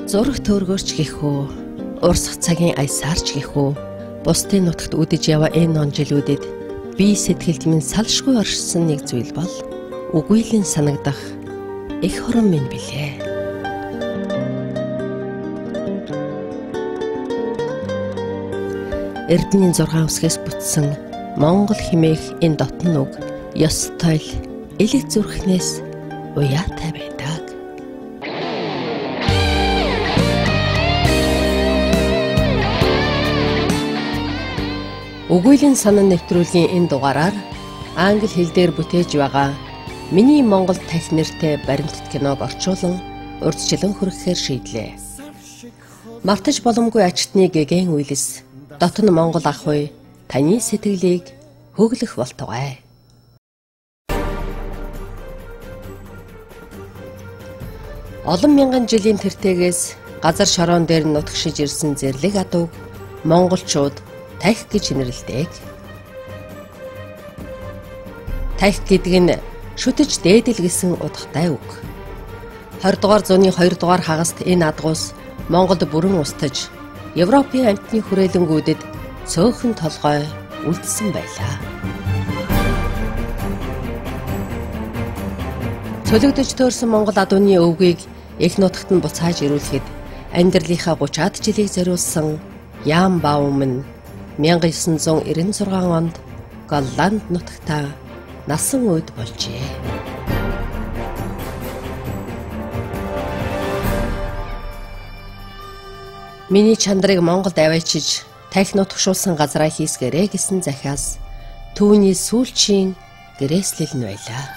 Зураг төөргөөрч гэхүү, урсах цагийн аясаарч гэхүү, бусдын нутагт үдэж яваа энэ он жилүүдэд би сэтгэлд минь салшгүй оршсон нэг зүйл бол үгүйлийн санагдах их хорон минь билээ. Эрдэнийн 6 үсгээс бүтсэн Монгол хэмээх энэ дотн үг ёстой л элэг зүрхнээс уяатай байдаг. Үгүйлийн санан нэвтрүүлгийн энэ дугаараар англи хэл дээр бүтээж байгаа Миний Монгол тахь нэртэй баримтат киног орчуулан урьдчилан хүргэхээр шийдлээ. Мартаж боломгүй ачтны гэгэн үйлс дотн Монгол ах хуй таны сэтгэлийг хөглөх болтугай. Олон мянган жилийн тэртегээс газар шороон дээр нутагшиж ирсэн зэрлэг адууг монголчууд тахь гэж нэрлэдэг. Тахь гэдэг нь шүтэж дээдэл гэсэн утгатай үг. 20 дугаар зууны 2 дугаар хагаст энэ адгуус Монголд бүрэн устж Европын амтны хүрээлэнгүүдэд цөөхөн толгой үлдсэн байлаа. Цөлөгдөж төрсэн Монгол адууны өвгийг их нутагт нь буцааж ирүүлэхэд амьдралынхаа 30-аад жилийг зориулсан Ян Баум нь 1996 онд Голланд нутагтаа насан үед болжээ. Миний чандрыг Монголд аваачиж тахь нутгшуулсан газраа хийсгэрээ гэсэн захиас түүний сүүлчийн гэрээслэл нь байлаа.